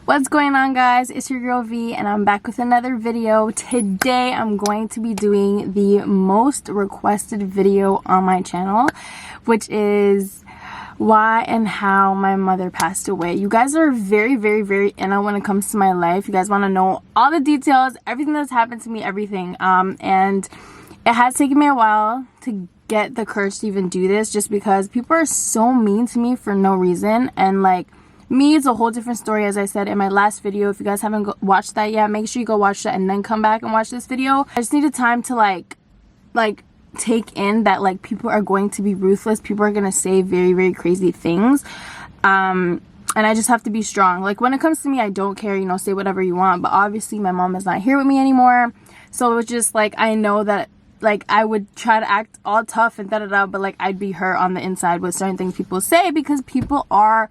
What's going on, guys? It's your girl V and I'm back with another video. Today I'm going to be doing the most requested video on my channel, which is why and how my mother passed away. You guys are very in on when it comes to my life. You guys want to know all the details, everything that's happened to me, everything. And it has taken me a while to get the courage to even do this, just because people are so mean to me for no reason. And like, me, it's a whole different story, as I said in my last video. If you guys haven't watched that yet, make sure you go watch that and then come back and watch this video. I just needed time to like take in that like people are going to be ruthless. People are going to say very crazy things. And I just have to be strong. Like, when it comes to me, I don't care, you know, say whatever you want. But obviously my mom is not here with me anymore. So it was just like, I know that like I would try to act all tough and but like I'd be hurt on the inside with certain things people say, because people are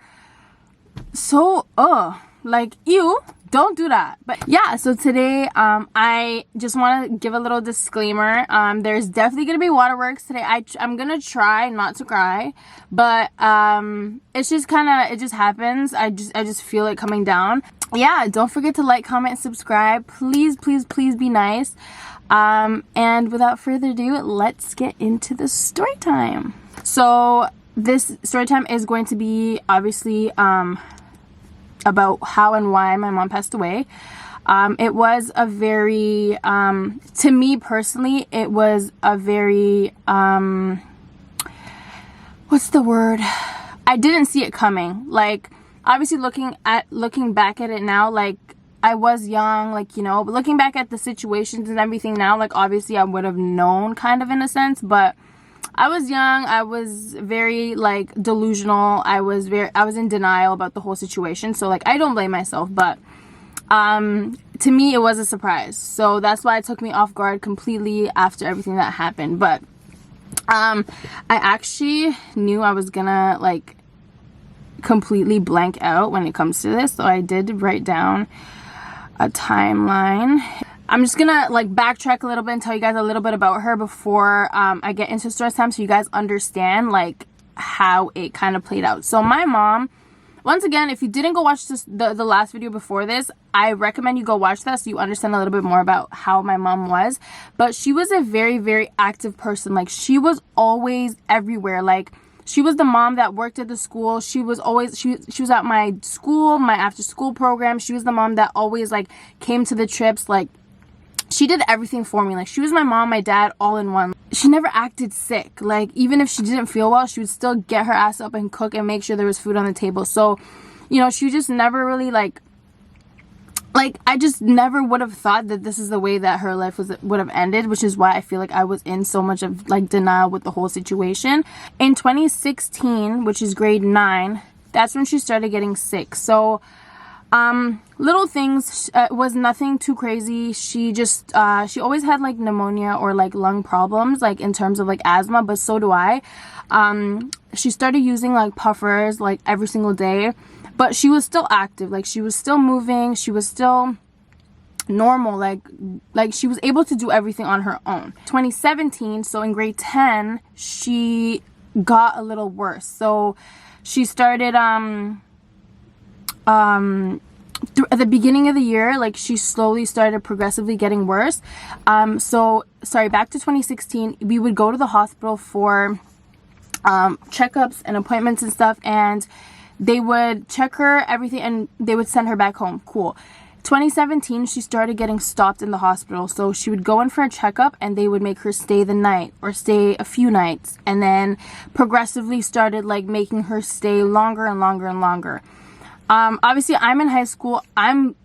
so like, ew, don't do that. But yeah, so today I just want to give a little disclaimer. There's definitely gonna be waterworks today. I'm gonna try not to cry, but it's just it just happens. I just feel it coming down. Yeah, don't forget to like, comment, subscribe. Please be nice. And without further ado, let's get into the story time. So this story time is going to be obviously about how and why my mom passed away. It was a very, to me personally, it was a very, what's the word? I didn't see it coming. Like, obviously looking back at it now, like, I was young, like, you know, but looking back at the situations and everything now, like, obviously I would have known kind of in a sense, but I was young. I was very like delusional. I was in denial about the whole situation. So like, I don't blame myself, but to me it was a surprise. So that's why it took me off guard completely after everything that happened. But I actually knew I was gonna like completely blank out when it comes to this. So I did write down a timeline. I'm just gonna like backtrack a little bit and tell you guys a little bit about her before I get into story time, so you guys understand like how it kind of played out. So my mom, once again, if you didn't go watch the last video before this, I recommend you go watch that so you understand a little bit more about how my mom was. But she was a very active person. Like, she was always everywhere. Like, she was the mom that worked at the school. She was always, she was at my school, my after school program. She was the mom that always like came to the trips. Like, she did everything for me. Like, she was my mom, my dad, all in one. She never acted sick. Like, even if she didn't feel well, she would still get her ass up and cook and make sure there was food on the table. So, you know, she just never really like I just never would have thought that this is the way that her life would have ended, which is why I feel like I was in so much of like denial with the whole situation. In 2016, which is grade 9, that's when she started getting sick. So little things, was nothing too crazy. She just she always had like pneumonia or like lung problems, like in terms of like asthma, but so do I. She started using like puffers like every single day, but she was still active. Like, she was still moving, she was still normal, like she was able to do everything on her own. 2017, so in grade 10, she got a little worse. So she started at the beginning of the year, like, she slowly started progressively getting worse. So sorry, back to 2016, we would go to the hospital for checkups and appointments and stuff, and they would check her, everything, and they would send her back home. Cool. 2017, she started getting stopped in the hospital. So she would go in for a checkup and they would make her stay the night or stay a few nights, and then progressively started like making her stay longer and longer. Obviously I'm in high school. I'm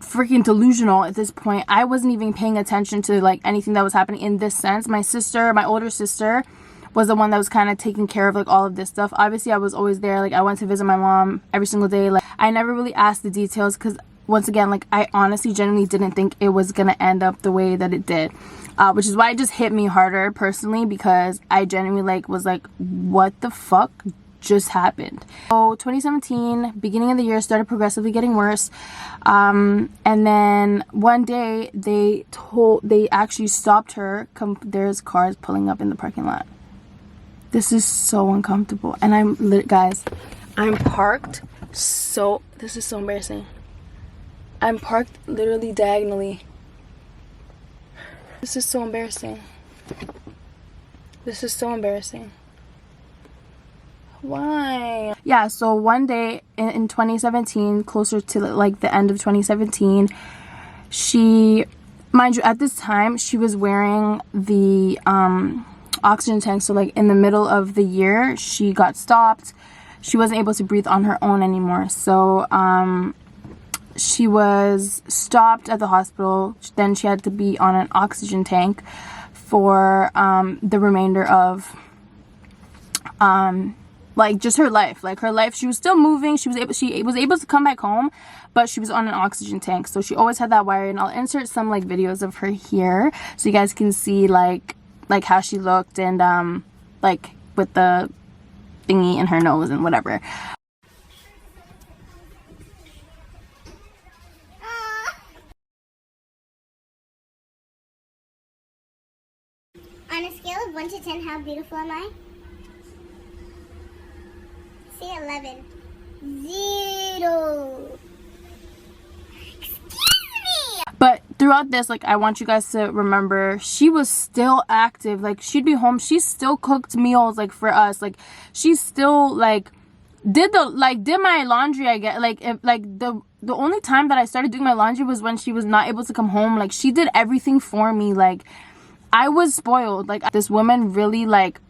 freaking delusional at this point. I wasn't even paying attention to like anything that was happening in this sense. My older sister was the one that was kind of taking care of like all of this stuff. Obviously I was always there. Like, I went to visit my mom every single day. Like, I never really asked the details because, once again, like, I honestly genuinely didn't think it was gonna end up the way that it did, which is why it just hit me harder personally, because I genuinely like was like, what the fuck just happened? So 2017, beginning of the year, started progressively getting worse, and then one day they actually stopped her. There's cars pulling up in the parking lot. This is so uncomfortable, and guys, I'm parked, so this is so embarrassing. I'm parked literally diagonally. This is so embarrassing. This is so embarrassing. Why? Yeah, so one day in 2017, closer to like the end of 2017, she, mind you, at this time, she was wearing the oxygen tank. So like in the middle of the year, she got stopped. She wasn't able to breathe on her own anymore. So she was stopped at the hospital. Then she had to be on an oxygen tank for the remainder of like just her life. Like her life, she was still moving. She was able to come back home, but she was on an oxygen tank. So she always had that wire. And I'll insert some like videos of her here so you guys can see like how she looked, and like with the thingy in her nose and whatever. On a scale of 1 to 10, how beautiful am I? Say 11. 0. Excuse me! But throughout this, like, I want you guys to remember, she was still active. Like, she'd be home. She still cooked meals, like, for us. Like, she still, like, did my laundry, I guess. Like, the only time that I started doing my laundry was when she was not able to come home. Like, she did everything for me. Like, I was spoiled. Like, this woman really, like,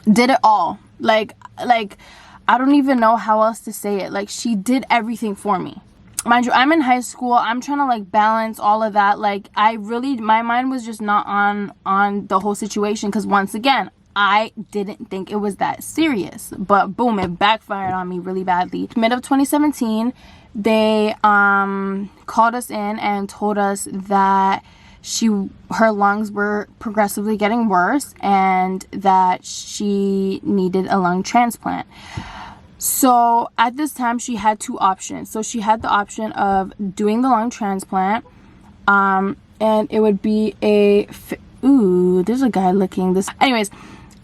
did it all. Like, I don't even know how else to say it. Like, she did everything for me. Mind you, I'm in high school. I'm trying to, like, balance all of that. Like, my mind was just not on the whole situation. Because, once again, I didn't think it was that serious. But, boom, it backfired on me really badly. Mid of 2017, they called us in and told us that her lungs were progressively getting worse and that she needed a lung transplant. So at this time she had two options. So she had the option of doing the lung transplant, and it would be there's a guy licking this. Anyways,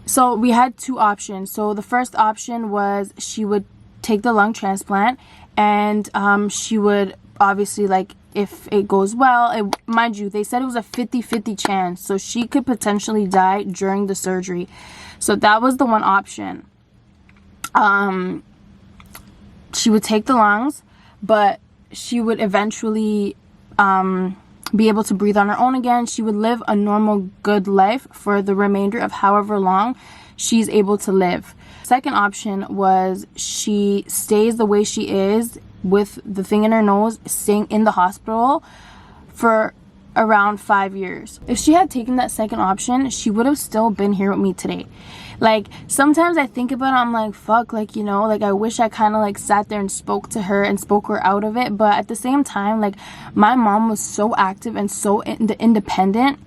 so we had two options. So the first option was she would take the lung transplant, and she would obviously, like, if it goes well, mind you, they said it was a 50-50 chance, so she could potentially die during the surgery. So that was the one option. She would take the lungs, but she would eventually be able to breathe on her own again. She would live a normal, good life for the remainder of however long she's able to live. Second option was she stays the way she is with the thing in her nose, staying in the hospital for around 5 years. If she had taken that second option, she would have still been here with me today. Like, sometimes I think about it, I'm like, fuck, like, you know, like, I wish I kind of, like, sat there and spoke to her and spoke her out of it. But at the same time, like, my mom was so active and so independent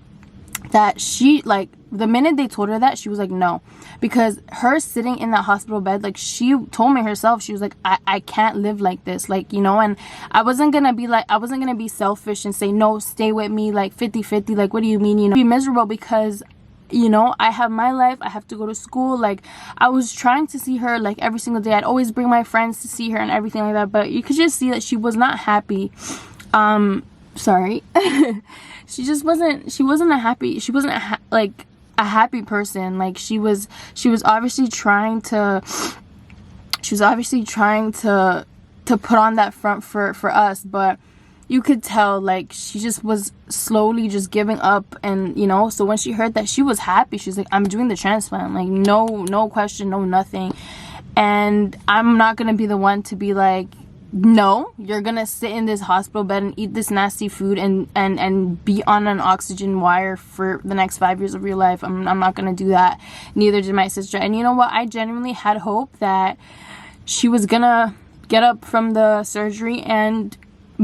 that she, like, the minute they told her that, she was like, no. Because her sitting in that hospital bed, like, she told me herself, she was like, I can't live like this, like, you know. And I wasn't gonna be selfish and say, no, stay with me, like, 50-50, like, what do you mean, you know, be miserable, because, you know, I have my life, I have to go to school. Like, I was trying to see her, like, every single day. I'd always bring my friends to see her and everything like that, but you could just see that she was not happy. Sorry. She wasn't a happy person. Like, she was obviously trying to put on that front for us, but you could tell, like, she just was slowly just giving up. And, you know, so when she heard that she was happy, she's like, I'm doing the transplant, like, no question, no nothing. And I'm not gonna be the one to be like, no, you're gonna sit in this hospital bed and eat this nasty food and be on an oxygen wire for the next 5 years of your life. I'm not gonna do that. Neither did my sister. And you know what? I genuinely had hope that she was gonna get up from the surgery and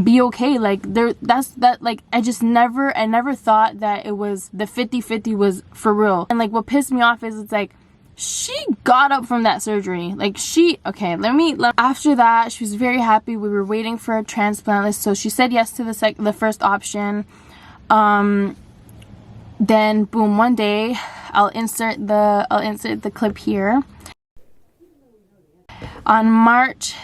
be okay. Like, I never thought that it was the 50-50 was for real. And, like, what pissed me off is, it's like, she got up from that surgery. Like, after that, she was very happy. We were waiting for a transplant list, so she said yes to the first option. Then boom, one day, I'll insert the clip here. On March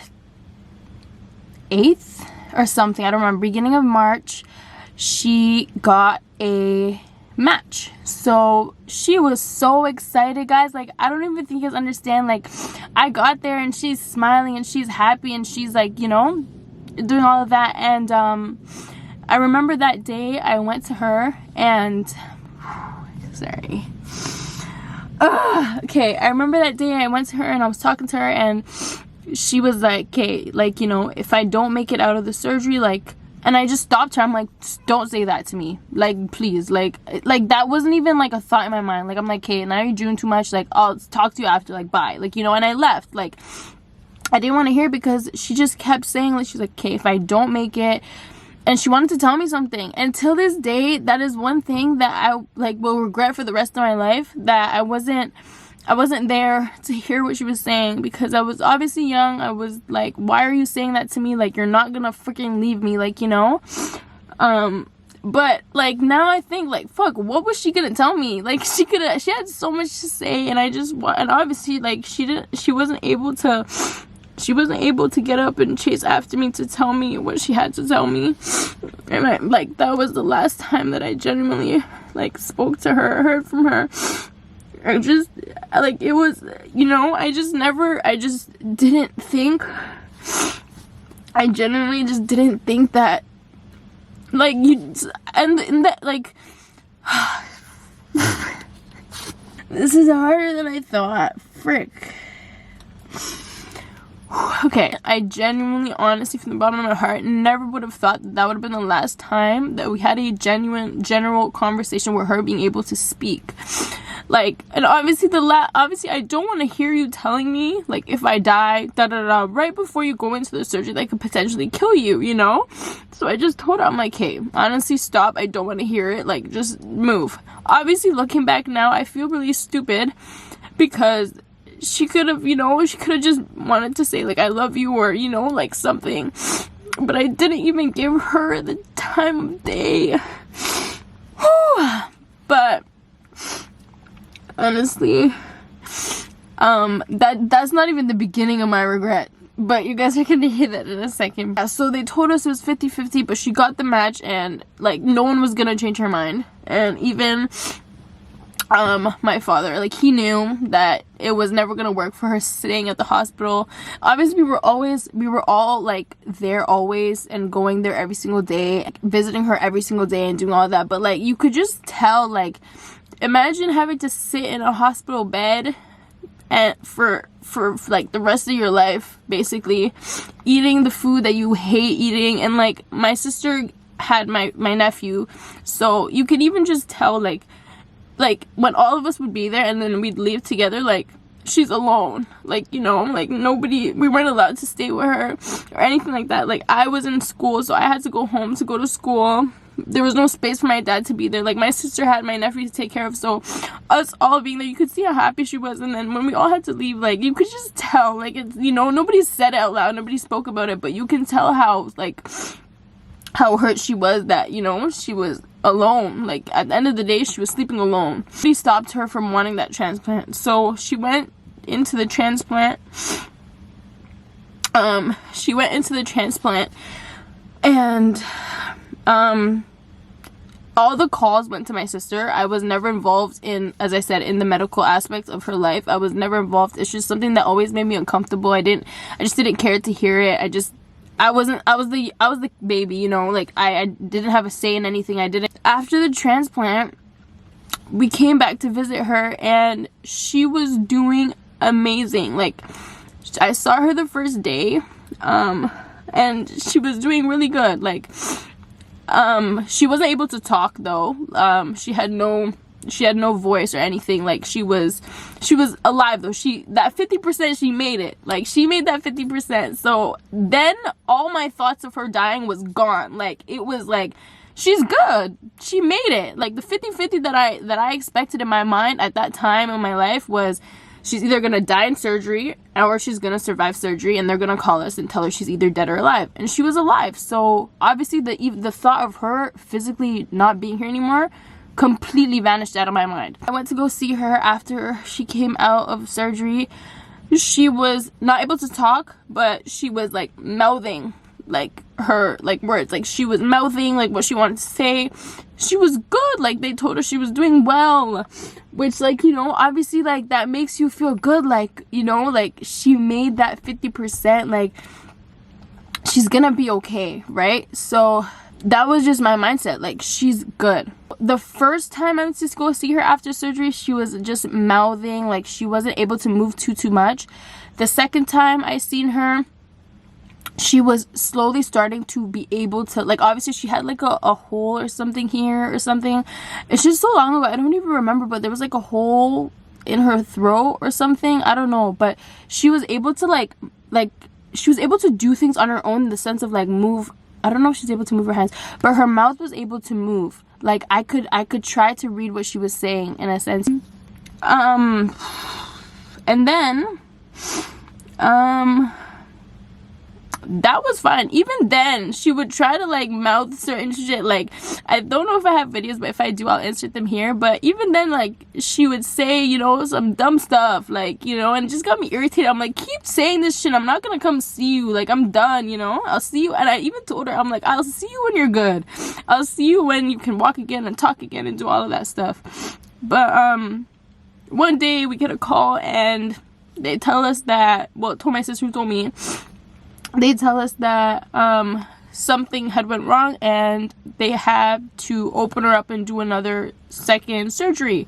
8th, or something, I don't remember, beginning of March, she got a match. So she was so excited, guys. Like, I don't even think you guys understand. Like, I got there and she's smiling and she's happy and she's like, you know, doing all of that. And I remember that day I went to her and sorry. Okay, I remember that day I went to her and I was talking to her and she was like, okay, like, you know, if I don't make it out of the surgery, like, and I just stopped her. I'm like, don't say that to me, like, please, like that wasn't even like a thought in my mind. Like, I'm like, okay, now you're doing too much, like, I'll talk to you after, like, bye, like, you know. And I left. Like, I didn't want to hear because she just kept saying, like, she's like, okay, if I don't make it, and she wanted to tell me something. And till this day, that is one thing that I, like, will regret for the rest of my life, that I wasn't there to hear what she was saying, because I was obviously young. I was like, why are you saying that to me? Like, you're not gonna freaking leave me, like, you know. But like, now I think, like, fuck, what was she gonna tell me? Like, she had so much to say, and and obviously, like, she wasn't able to get up and chase after me to tell me what she had to tell me. And I, like, that was the last time that I genuinely, like, spoke to her, heard from her. I just, like, it was, you know, I genuinely just didn't think that, like, and that, like, this is harder than I thought, frick. Okay, I genuinely, honestly, from the bottom of my heart, never would have thought that would have been the last time that we had a genuine, general conversation with her being able to speak. Like, and obviously obviously I don't want to hear you telling me, like, if I die, right before you go into the surgery, that could potentially kill you, you know? So I just told her, I'm like, hey, honestly, stop. I don't want to hear it. Like, just move. Obviously, looking back now, I feel really stupid because she could have, you know, just wanted to say, like, I love you, or, you know, like, something. But I didn't even give her the time of day. But honestly, that's not even the beginning of my regret. But you guys are gonna hear that in a second. Yeah, so they told us it was 50-50, but she got the match, and, like, no one was gonna change her mind. And even my father, like, he knew that it was never gonna work for her staying at the hospital. Obviously, we were all, like, there always and going there every single day, visiting her every single day and doing all that. But, like, you could just tell, like, imagine having to sit in a hospital bed and for like the rest of your life, basically, eating the food that you hate eating. And, like, my sister had my nephew, so you could even just tell, like when all of us would be there and then we'd leave together, like, she's alone, like, you know, like, nobody, we weren't allowed to stay with her or anything like that. Like, I was in school, so I had to go home to go to school. There was no space for my dad to be there. Like, my sister had my nephew to take care of, so us all being there, you could see how happy she was. And then when we all had to leave, like, you could just tell, like, it's, you know, nobody said it out loud, nobody spoke about it, but you can tell how, like, how hurt she was that, you know, she was alone. Like, at the end of the day, she was sleeping alone. She stopped her from wanting that transplant, so she went into the transplant. And all the calls went to my sister. I was never involved in, as I said, in the medical aspects of her life. I was never involved. It's just something that always made me uncomfortable. I just didn't care to hear it. I was the baby, you know, like, I didn't have a say in anything. After the transplant, we came back to visit her, and she was doing amazing. Like, I saw her the first day, and she was doing really good. Like, she wasn't able to talk, though. She had no voice or anything. Like, she was alive, though. That 50%, she made it. Like, she made that 50%. So then all my thoughts of her dying was gone. Like, it was like, she's good. She made it. Like, the 50-50 that I expected in my mind at that time in my life was, she's either gonna die in surgery or she's gonna survive surgery, and they're gonna call us and tell her she's either dead or alive. And she was alive. So obviously the thought of her physically not being here anymore completely vanished out of my mind. I went to go see her after she came out of surgery. She was not able to talk, but she was, like, mouthing like her like words. Like she was mouthing like what she wanted to say. She was good. Like they told her she was doing well, which, like, you know, obviously like that makes you feel good. Like, you know, like she made that 50%, like she's gonna be okay, right? So that was just my mindset. Like, she's good. The first time I went to go see her after surgery, she was just mouthing, like she wasn't able to move too much. The second time I seen her, she was slowly starting to be able to, like, obviously she had like a hole or something here or something. It's just so long ago, I don't even remember, but there was like a hole in her throat or something, I don't know. But she was able to like she was able to do things on her own, in the sense of like move. I don't know if she's able to move her hands, but her mouth was able to move. Like I could try to read what she was saying, in a sense. And then that was fine. Even then, she would try to like mouth certain shit. Like, I don't know if I have videos, but if I do, I'll insert them here. But even then, like, she would say, you know, some dumb stuff, like, you know, and it just got me irritated. I'm like, keep saying this shit, I'm not gonna come see you, like, I'm done, you know, I'll see you. And I even told her, I'm like, I'll see you when you're good, I'll see you when you can walk again and talk again and do all of that stuff. But one day we get a call and they tell us that, well, told my sister, who told me, they tell us that something had went wrong and they had to open her up and do another second surgery.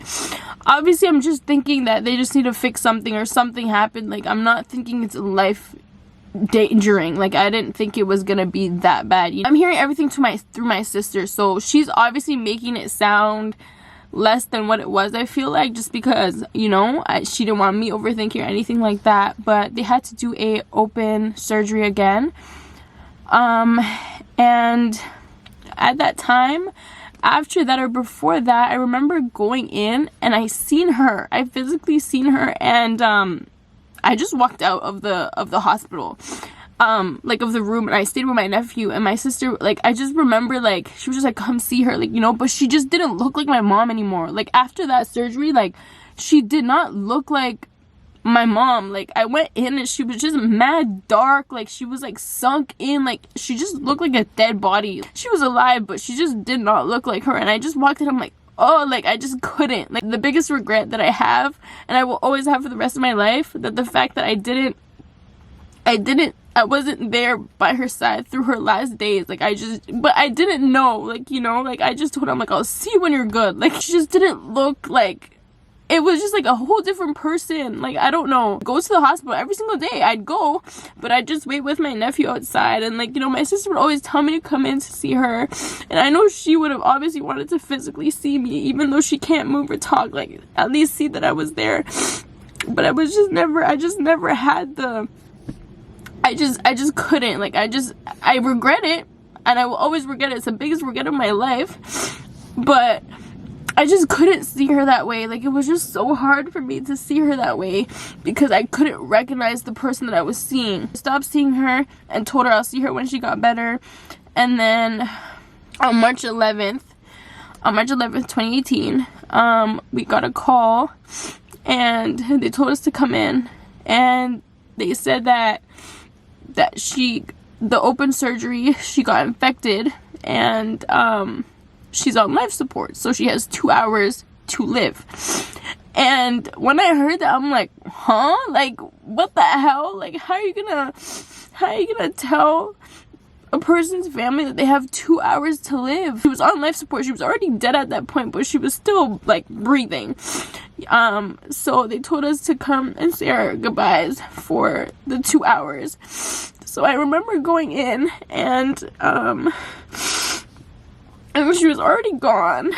Obviously, I'm just thinking that they just need to fix something or something happened. Like, I'm not thinking it's life endangering. Like, I didn't think it was gonna be that bad. You know? I'm hearing everything through my sister, so she's obviously making it sound less than what it was, I feel like, just because, you know, she didn't want me overthinking or anything like that. But they had to do a open surgery again, and at that time, after that or before that, I remember going in and I physically seen her, and I just walked out of the hospital, like of the room, and I stayed with my nephew and my sister. Like, I just remember, like, she was just like, come see her, like, you know, but she just didn't look like my mom anymore. Like, after that surgery, like, she did not look like my mom. Like, I went in and she was just mad dark, like she was like sunk in, like she just looked like a dead body. She was alive, but she just did not look like her. And I just walked in, I'm like, oh, like, I just couldn't. Like, the biggest regret that I have, and I will always have for the rest of my life, that the fact that I wasn't there by her side through her last days. Like, but I didn't know, like, you know, like, I just told her, I'm like, I'll see you when you're good. Like, she just didn't look like, it was just like a whole different person. Like, I don't know. Go to the hospital every single day. I'd go, but I'd just wait with my nephew outside. And, like, you know, my sister would always tell me to come in to see her. And I know she would have obviously wanted to physically see me, even though she can't move or talk. Like, at least see that I was there. But I just never had the, I just couldn't. Like, I regret it, and I will always regret it. It's the biggest regret of my life. But I just couldn't see her that way. Like, it was just so hard for me to see her that way, because I couldn't recognize the person that I was seeing. I stopped seeing her and told her I'll see her when she got better. And then on March 11th, 2018, we got a call, and they told us to come in, and they said that the open surgery, she got infected, and she's on life support, so she has 2 hours to live. And when I heard that, I'm like, huh? Like, what the hell? Like, how are you gonna tell a person's family that they have 2 hours to live? She was on life support. She was already dead at that point, but she was still, like, breathing. So they told us to come and say our goodbyes for the 2 hours. So I remember going in, and she was already gone.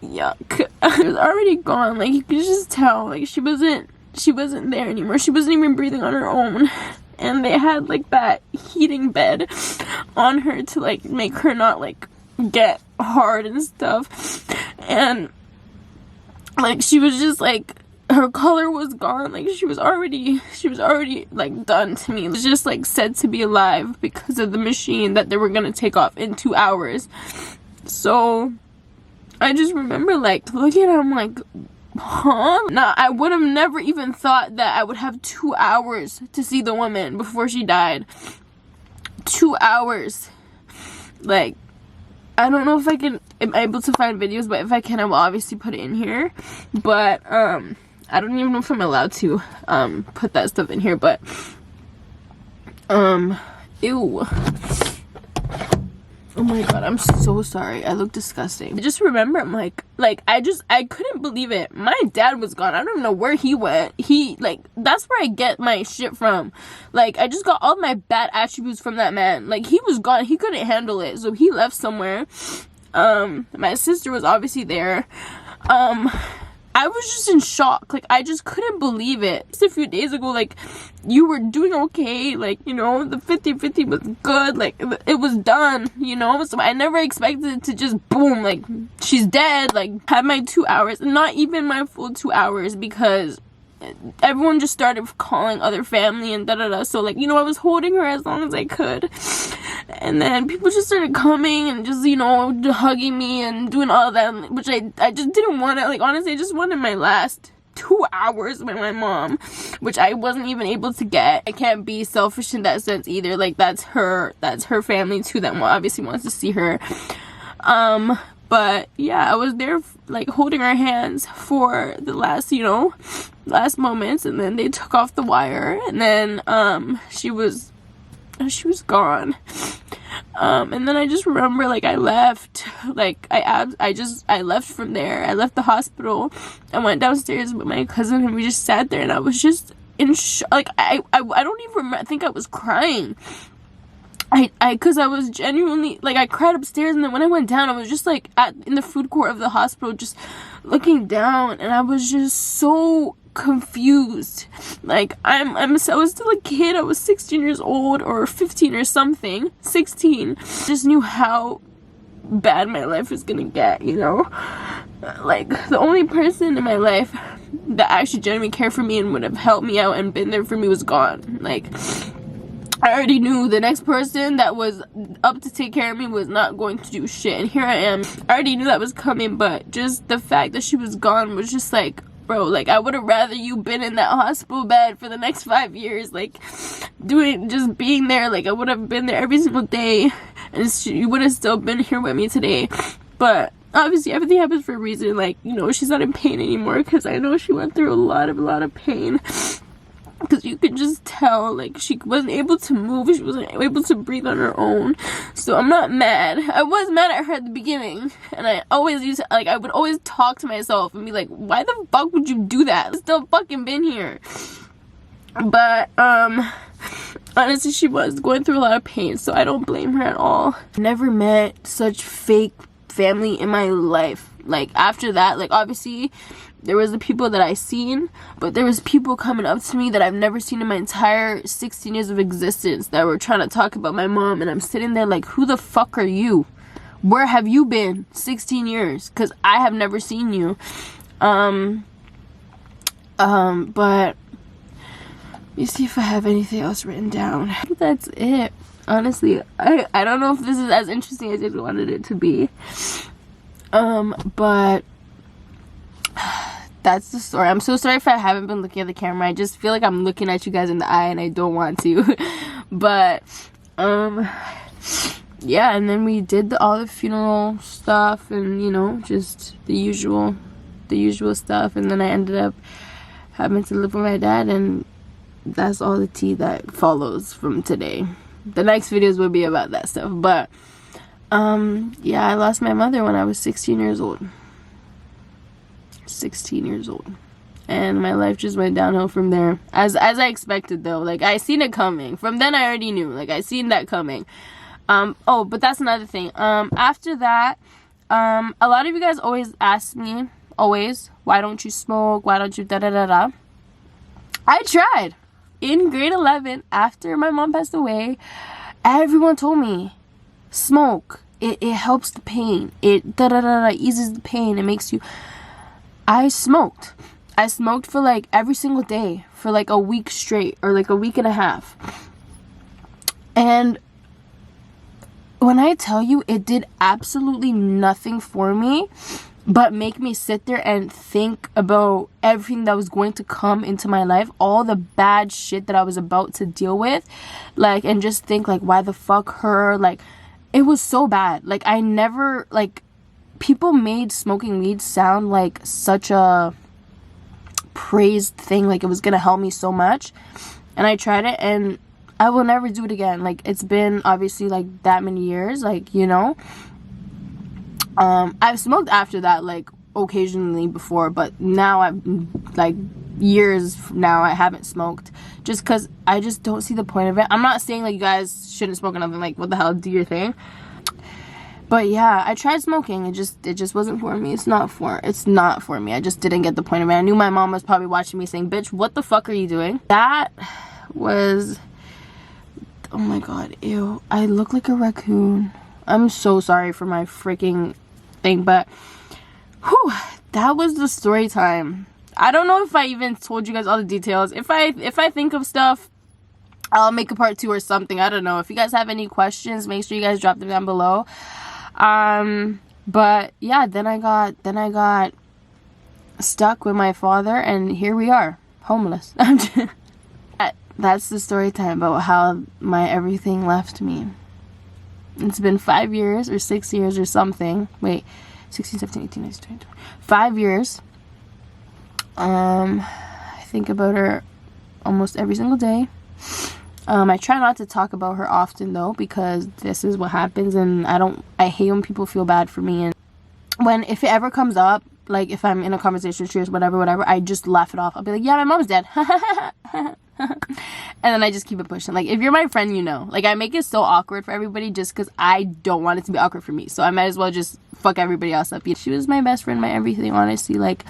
Yuck. She was already gone. Like, you could just tell, like, she wasn't there anymore. She wasn't even breathing on her own. And they had, like, that heating bed on her to, like, make her not, like, get hard and stuff. And, like, she was just, like, her color was gone. Like, she was already like done to me. It was just, like, said to be alive because of the machine that they were gonna take off in 2 hours. So I just remember, like, looking at her, I'm like, huh? Nah, I would have never even thought that I would have 2 hours to see the woman before she died. 2 hours. Like, I don't know if I'm able to find videos, but if I can, I will obviously put it in here. But, I don't even know if I'm allowed to, put that stuff in here, but, ew. Oh my god, I'm so sorry. I look disgusting. I just remember, I'm like, I couldn't believe it. My dad was gone. I don't even know where he went. That's where I get my shit from. Like, I just got all my bad attributes from that man. Like, he was gone. He couldn't handle it. So he left somewhere. My sister was obviously there. I was just in shock. Like, I just couldn't believe it. Just a few days ago, like, you were doing okay. Like, you know, the 50-50 was good. Like, it was done, you know? So I never expected it to just boom, like, she's dead. Like, had my 2 hours. Not even my full 2 hours, because everyone just started calling other family and da-da-da. So, like, you know, I was holding her as long as I could. And then people just started coming and just, you know, hugging me and doing all that, which I just didn't want to. Like, honestly, I just wanted my last 2 hours with my mom, which I wasn't even able to get. I can't be selfish in that sense either. Like, that's her family too that obviously wants to see her. But yeah, I was there, like, holding her hands for the last, you know, last moments, and then they took off the wire, and then she was gone. And then I just remember, like, I left. Like, I left from there. I left the hospital. I went downstairs with my cousin, and we just sat there, and I was just in shock. Like, I don't even think I was crying. Cause I was genuinely, like, I cried upstairs, and then when I went down, I was just, like, in the food court of the hospital, just looking down, and I was just so confused. Like, I was still a kid. I was 16 years old, or 15 or something. 16. Just knew how bad my life was gonna get, you know? Like, the only person in my life that actually genuinely cared for me and would have helped me out and been there for me was gone. Like, I already knew the next person that was up to take care of me was not going to do shit, and here I am. I already knew that was coming, but just the fact that she was gone was just like, bro, like, I would have rather you been in that hospital bed for the next 5 years, like, just being there. Like, I would have been there every single day, and you would have still been here with me today. But obviously, everything happens for a reason. Like, you know, she's not in pain anymore, because I know she went through a lot of pain. Because you could just tell, like, she wasn't able to move. She wasn't able to breathe on her own. So I'm not mad. I was mad at her at the beginning. And I always used to, like, I would always talk to myself and be like, why the fuck would you do that? I've still fucking been here. But, honestly, she was going through a lot of pain. So I don't blame her at all. Never met such fake family in my life. Like, after that, like, obviously, there was the people that I seen, but there was people coming up to me that I've never seen in my entire 16 years of existence that were trying to talk about my mom, and I'm sitting there like, who the fuck are you? Where have you been 16 years? Because I have never seen you. But let me see if I have anything else written down. I think that's it. Honestly, I don't know if this is as interesting as I wanted it to be. But that's the story. I'm so sorry if I haven't been looking at the camera. I just feel like I'm looking at you guys in the eye and I don't want to. But yeah, and then we did all the funeral stuff, and, you know, just the usual stuff. And then I ended up having to live with my dad, and that's all the tea that follows from today. The next videos will be about that stuff. But yeah, I lost my mother when I was 16 years old. 16 years old. And my life just went downhill from there. As I expected, though. Like, I seen it coming. From then I already knew. Like, I seen that coming. Oh, but that's another thing. After that, a lot of you guys always ask me, why don't you smoke? Why don't you da-da-da-da? I tried. In grade 11, after my mom passed away, everyone told me, smoke. It helps the pain. It da-da-da-da eases the pain. It makes you... I smoked for like every single day for like a week straight, or like a week and a half. And when I tell you, it did absolutely nothing for me. but make me sit there and think about everything that was going to come into my life, all the bad shit that I was about to deal with, like, and just think, like, why the fuck her? Like, it was so bad. Like, I never, like, people made smoking weed sound like such a praised thing, like it was gonna help me so much, and I tried it and I will never do it again. Like, it's been obviously like that many years, like, you know. I've smoked after that, like, occasionally before, but now I've, like, years now I haven't smoked, just because I just don't see the point of it. I'm not saying, like, you guys shouldn't smoke or nothing, like, what the hell, do your thing. But yeah, I tried smoking, it just wasn't for me. It's not for me. I just didn't get the point of it. I knew my mom was probably watching me saying, bitch, what the fuck are you doing? That was, oh my god, ew, I look like a raccoon. I'm so sorry for my freaking thing, but whew, that was the story time. I don't know if I even told you guys all the details. If I think of stuff, I'll make a part 2 or something. I don't know. If you guys have any questions, make sure you guys drop them down below. But yeah, then I got stuck with my father, and here we are, homeless. That's the story time about how my everything left me. It's been 5 years or 6 years or something. Wait, 16, 17, 18, 19, 20, 20. 5 years. I think about her almost every single day. I try not to talk about her often though, because this is what happens, and I hate when people feel bad for me. And if it ever comes up, like if I'm in a conversation with cheers, whatever, I just laugh it off. I'll be like, yeah, my mom's dead. And then I just keep it pushing. Like, if you're my friend, you know. Like, I make it so awkward for everybody just because I don't want it to be awkward for me. So I might as well just fuck everybody else up. She was my best friend, my everything, honestly. Like,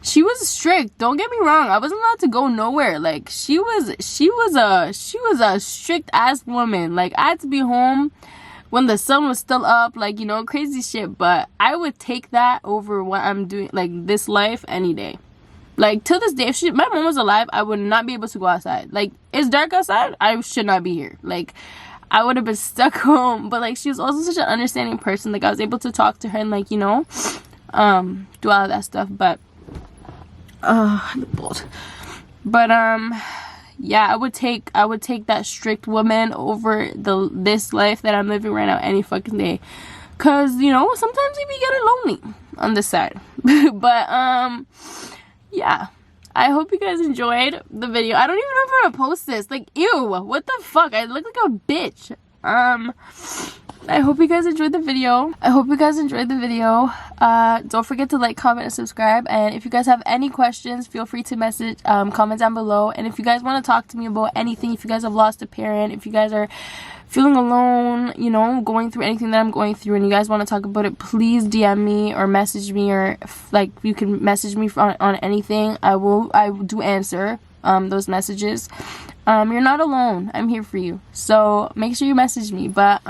she was strict. Don't get me wrong. I wasn't allowed to go nowhere. Like, she was a strict ass woman. Like, I had to be home when the sun was still up, like, you know, crazy shit. But I would take that over what I'm doing, like, this life, any day. Like, till this day, if my mom was alive, I would not be able to go outside. Like, it's dark outside, I should not be here. Like, I would have been stuck home. But, like, she was also such an understanding person. Like, I was able to talk to her and, like, you know, do all of that stuff. But, yeah, I would take that strict woman over this life that I'm living right now any fucking day. Cause, you know, sometimes we be getting lonely on this side. But, yeah, I hope you guys enjoyed the video. I don't even know if I'm gonna post this. Like, ew, what the fuck? I look like a bitch. I hope you guys enjoyed the video. Don't forget to like, comment, and subscribe. And if you guys have any questions, feel free to message, comment down below. And if you guys want to talk to me about anything, if you guys have lost a parent, if you guys are feeling alone, you know, going through anything that I'm going through, and you guys want to talk about it, please DM me or message me, or like, you can message me on anything. I do answer those messages. You're not alone. I'm here for you. So make sure you message me. But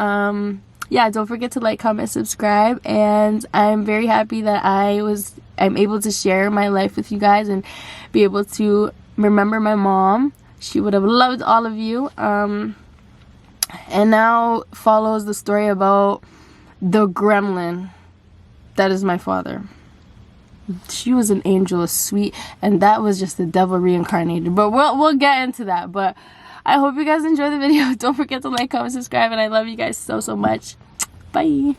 yeah, don't forget to like, comment, subscribe. And I'm very happy that I'm able to share my life with you guys and be able to remember my mom. She would have loved all of you. And now follows the story about the gremlin that is my father. She was an angel, sweet, and that was just the devil reincarnated. But we'll get into that. But I hope you guys enjoy the video. Don't forget to like, comment, subscribe, and I love you guys so much. Bye.